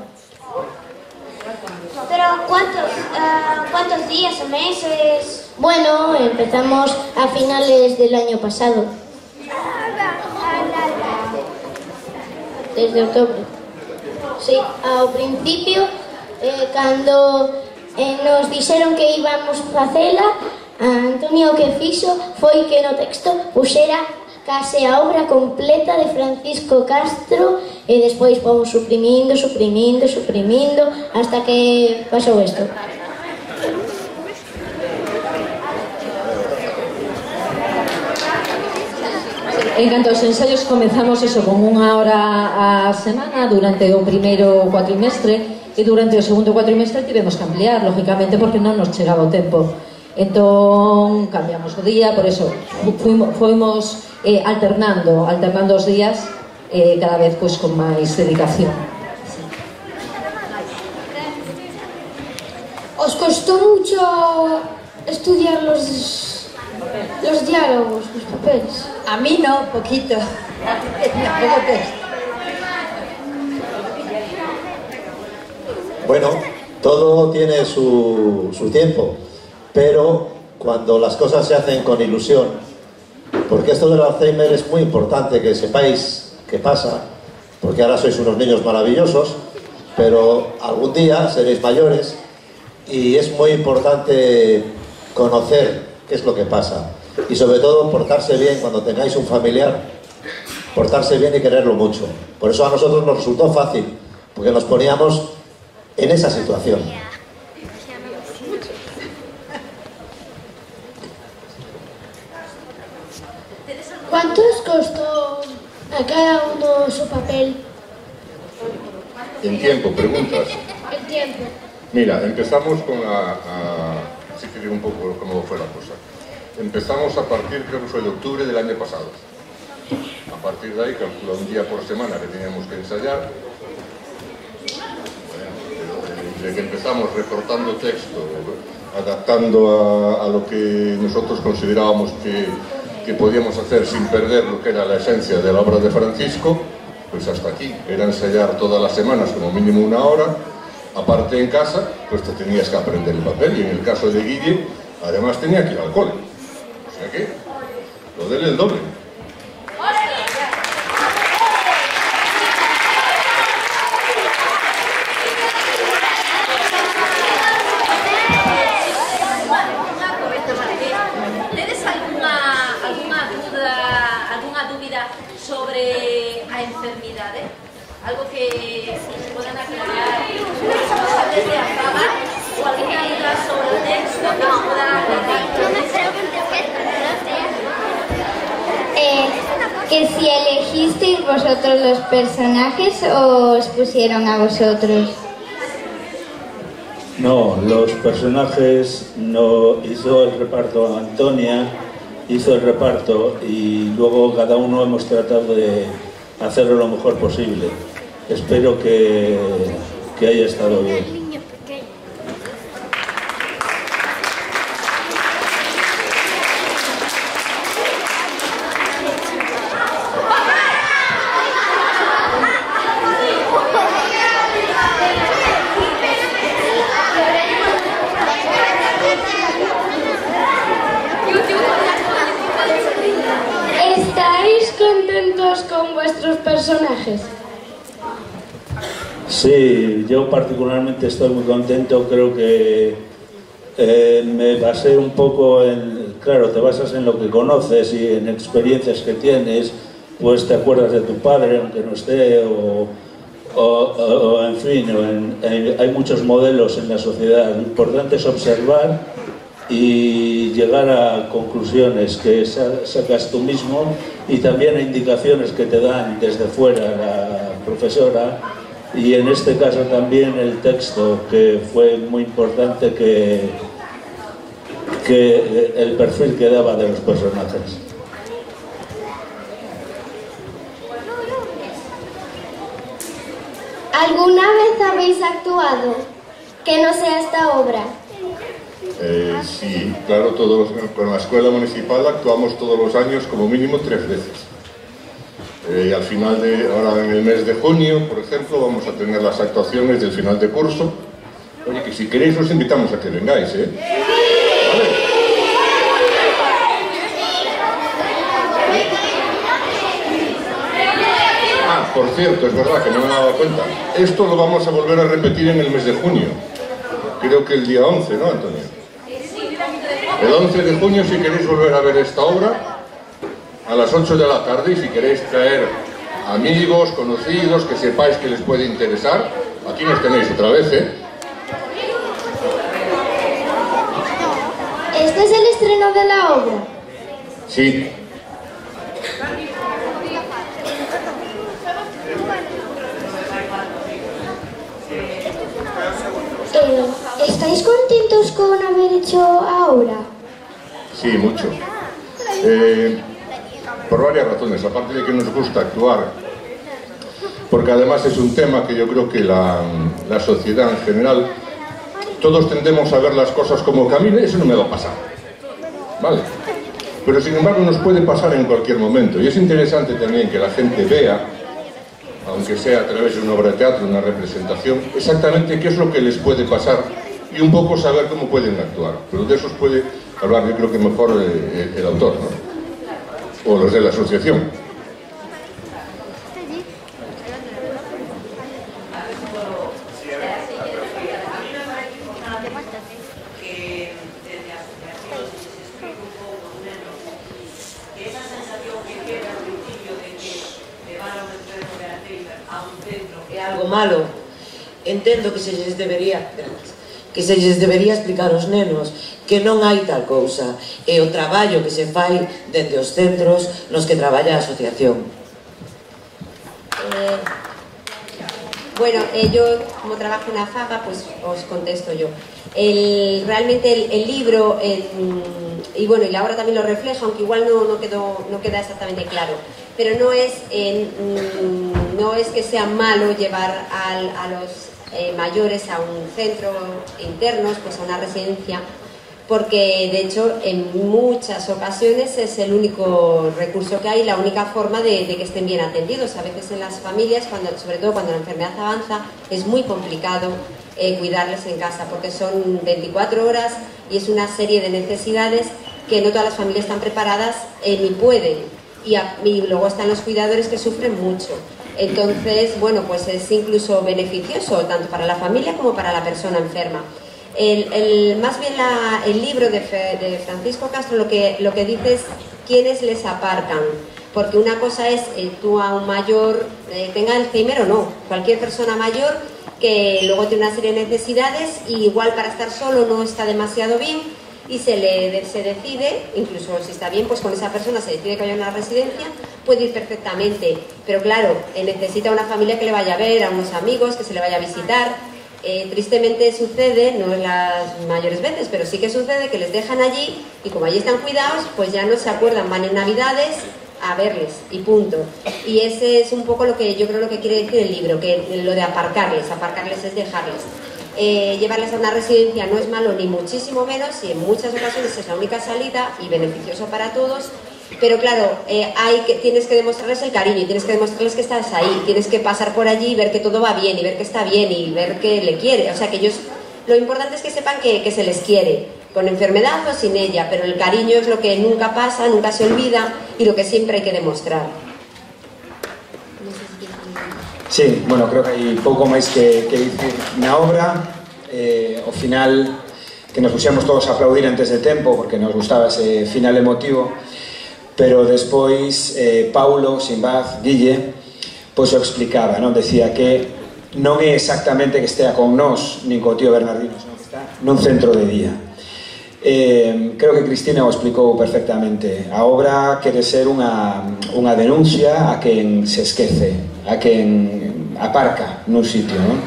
¿Pero cuántos días o meses? Bueno, empezamos a finales del año pasado. Desde octubre. Sí, ao principio, cando nos dixeron que íbamos facela, Antonio o que fixo foi que no texto puxera case a obra completa de Francisco Castro, e despois fomos suprimindo hasta que pasou isto. En canto aos ensaios, comezamos eso con 1 hora a semana durante o primeiro cuatrimestre, e durante o segundo cuatrimestre tivemos que ampliar, lógicamente, porque non nos chegaba o tempo. Entón, cambiamos o día, por eso fuimos alternando os días, cada vez pois con máis dedicación. ¿Os costó mucho estudiar los diálogos, los papeles? A mí no, poquito. Poco texto. Bueno, todo tiene su tiempo, pero cuando las cosas se hacen con ilusión, porque esto del Alzheimer es muy importante que sepáis qué pasa, porque ahora sois unos niños maravillosos, pero algún día seréis mayores y es muy importante conocer qué es lo que pasa, y sobre todo portarse bien cuando tengáis un familiar, portarse bien y quererlo mucho. Por eso a nosotros nos resultó fácil, porque nos poníamos en esa situación. ¿Cuánto os costó a cada uno su papel? En tiempo, preguntas. El tiempo. Mira, empezamos con si que digo un poco cómo fue la cosa. Empezamos a partir, creo que fue de octubre del año pasado. A partir de ahí, calculo un día por semana que teníamos que ensayar. Desde que empezamos recortando texto, adaptando a lo que nosotros considerábamos que podíamos hacer sin perder lo que era la esencia de la obra de Francisco, pues hasta aquí. Era ensayar todas las semanas como mínimo 1 hora. Aparte en casa, pues te tenías que aprender el papel, y en el caso de Guille, además tenía que ir al cole. O sea que, lo de él el doble. algo que se puedan aclarar responsables de AFAGA o alguna duda sobre el texto que nos puedan aclarar. Que si elegisteis vosotros los personajes o os pusieron a vosotros. No, los personajes no hizo el reparto. Antonia hizo el reparto y luego cada uno hemos tratado de hacerlo lo mejor posible. Espero que haya estado bien. ¿Estáis contentos con vuestros personajes? Sí, yo particularmente estoy muy contento. Creo que me basé un poco en... Claro, te basas en lo que conoces y en experiencias que tienes, pues te acuerdas de tu padre, aunque no esté, en fin, hay muchos modelos en la sociedad. Lo importante es observar y llegar a conclusiones que sacas tú mismo y también a indicaciones que te dan desde fuera la profesora, y en este caso también el texto, que fue muy importante que el perfil que daba de los personajes. ¿Alguna vez habéis actuado que no sea esta obra? Sí, claro, con la escuela municipal actuamos todos los años como mínimo 3 veces. Y al final ahora en el mes de junio, por ejemplo, vamos a tener las actuaciones del final de curso. Oye, que si queréis os invitamos a que vengáis, ¿eh? ¿Vale? Ah, por cierto, es verdad que no me he dado cuenta. Esto lo vamos a volver a repetir en el mes de junio. Creo que el día 11, ¿no, Antonio? El 11 de junio, si queréis volver a ver esta obra, a las 8 de la tarde, y si queréis traer amigos, conocidos, que sepáis que les puede interesar, aquí nos tenéis otra vez, ¿eh? ¿Este es el estreno de la obra? Sí. ¿Estáis contentos con haber hecho ahora? Sí, mucho. Por varias razones, aparte de que nos gusta actuar, porque además es un tema que yo creo que la sociedad en general, todos tendemos a ver las cosas como que a mí eso no me va a pasar, ¿vale? Pero sin embargo nos puede pasar en cualquier momento, y es interesante también que la gente vea, aunque sea a través de una obra de teatro, una representación, exactamente qué es lo que les puede pasar y un poco saber cómo pueden actuar. Pero de eso puede hablar, yo creo que mejor el autor, ¿no? O los de la asociación. Algo malo, entendo que se lles debería explicar aos nenos que non hai tal cousa, e o traballo que se fai dende os centros nos que traballa a asociación. Bueno, yo como trabajo en AFAGA, pues os contesto yo. Realmente el libro, y bueno, y la obra también lo refleja, aunque igual no queda exactamente claro, pero no es que sea malo llevar a los mayores a un centro internos, pues a una residencia, porque de hecho en muchas ocasiones es el único recurso que hay, la única forma de que estén bien atendidos. A veces en las familias, sobre todo cuando la enfermedad avanza, es muy complicado cuidarles en casa, porque son 24 horas y es una serie de necesidades que no todas las familias están preparadas ni pueden, y luego están los cuidadores que sufren mucho. Entonces, bueno, pues es incluso beneficioso tanto para la familia como para la persona enferma. Más bien el libro de Francisco Castro lo que dice es quiénes les aparcan. porque una cosa es tú a un mayor, tenga Alzheimer o no, cualquier persona mayor que luego tiene una serie de necesidades y igual para estar solo no está demasiado bien y se decide, incluso si está bien, pues con esa persona se decide que vaya a una residencia, puede ir perfectamente, pero claro, necesita una familia que le vaya a ver, a unos amigos, que se le vaya a visitar. Tristemente sucede, no en las mayores veces, pero sí que sucede que les dejan allí y como allí están cuidados, pues ya no se acuerdan, van en Navidades a verles y punto. Y ese es un poco lo que yo creo lo que quiere decir el libro, que lo de aparcarles es dejarles. Llevarles a una residencia no es malo ni muchísimo menos y en muchas ocasiones es la única salida y beneficioso para todos, pero claro, tienes que demostrarles el cariño y tienes que demostrarles que estás ahí, tienes que pasar por allí y ver que todo va bien y ver que está bien y ver que le quiere, o sea que ellos, lo importante es que sepan que se les quiere, con enfermedad o sin ella, pero el cariño es lo que nunca pasa, nunca se olvida y lo que siempre hay que demostrar. Sí, bueno, creo que hai pouco máis que dicir na obra. Ao final, que nos puxemos todos a aplaudir antes de tempo, porque nos gustaba ese final emotivo, pero despois Paulo, Simbad, Guille, pois o explicaba, non? Decía que non é exactamente que estea con nós, nin co tío Bernardino, senón que está nun centro de día. Creo que Cristina o explicou perfectamente. A obra quere ser unha denuncia a quen se esquece, a quen aparca nun sitio, non?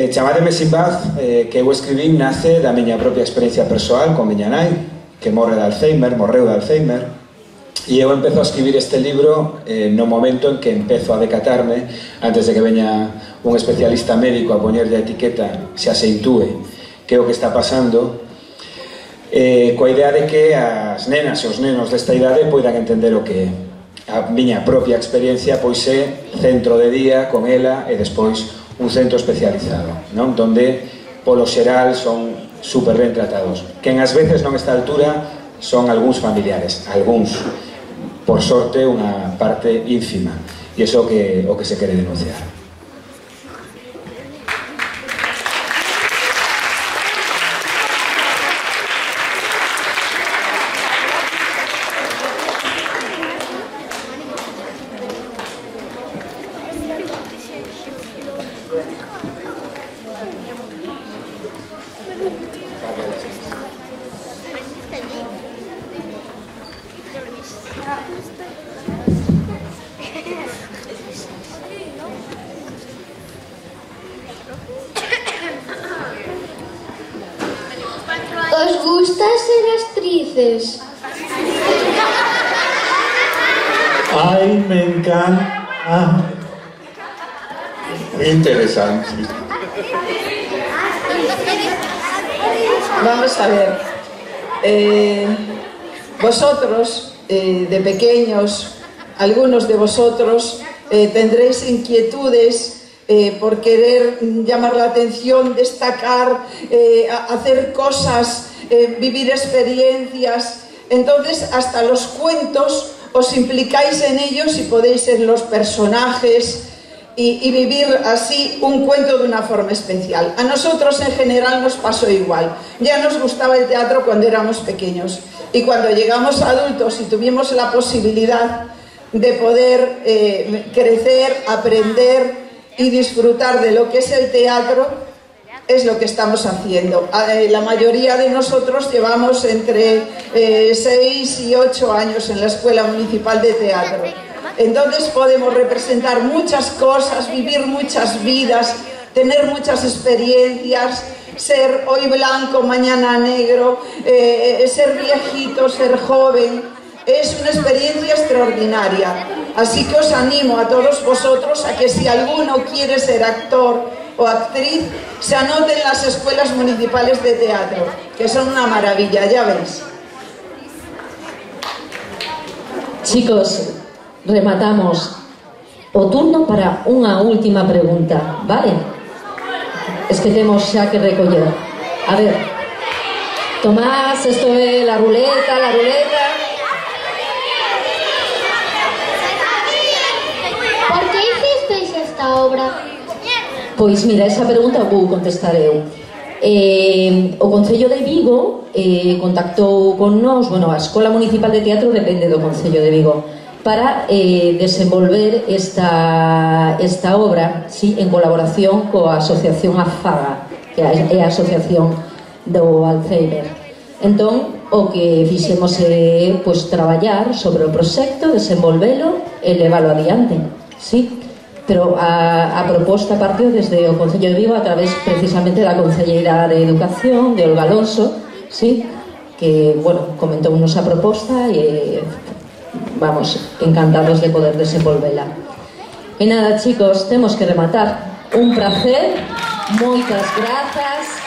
Chamademe Simbad, que eu escribín, nace da miña propia experiencia persoal con miña nai, que morreu de Alzheimer, e eu empezo a escribir este libro no momento en que empezo a decatarme, antes de que veña un especialista médico a poñerlle a etiqueta se aseitúe que é o que está pasando, coa idea de que as nenas e os nenos desta idade poidan entender o que a miña propia experiencia pois é centro de día con ela e despois un centro especializado, non? Donde polo xeral son super ben tratados. Quen ás veces non está a altura son algúns familiares, algúns, por sorte unha parte ínfima, e iso é o que se quere denunciar. ¿Os gusta ser actrices? Ay, me encanta. Muy interesante. Vamos a ver. Vosotros, de pequeños, algunos de vosotros tendréis inquietudes por querer llamar la atención, destacar, hacer cosas, vivir experiencias. Entonces, hasta los cuentos os implicáis en ellos y podéis ser los personajes y vivir así un cuento de una forma especial. A nosotros en general nos pasó igual. Ya nos gustaba el teatro cuando éramos pequeños y cuando llegamos adultos y tuvimos la posibilidad de poder crecer, aprender y disfrutar de lo que es el teatro, es lo que estamos haciendo. La mayoría de nosotros llevamos entre 6 y 8 años en la Escuela Municipal de Teatro. Entonces podemos representar muchas cosas, vivir muchas vidas, tener muchas experiencias, ser hoy blanco, mañana negro, ser viejito, ser joven. Es una experiencia extraordinaria. Así que os animo a todos vosotros a que si alguno quiere ser actor o actriz, se anoten en las escuelas municipales de teatro, que son una maravilla, ya veis. Chicos, rematamos o turno para unha última pregunta, vale? Es que temos xa que recoller. A ver, Tomás, esto é la ruleta, la ruleta. ¿Por qué hicisteis esta obra? Pois mira, esa pregunta vou contestar eu. O Concello de Vigo contactou con nós, bueno, a Escola Municipal de Teatro depende do Concello de Vigo, para desenvolver esta obra, sí, en colaboración coa Asociación AFAGA, que é a Asociación do Alzheimer. Entón, o que fixemos é traballar sobre o proxecto, desenvolvelo e leválo adiante, sí? Pero a proposta partiu desde o Concello de Vigo a través precisamente da Concelleira de Educación, de Olga Alonso, sí? Que, bueno, comentounos a proposta e vamos, encantados de poder desenvolvela. E nada, chicos, temos que rematar. Un placer, moitas grazas.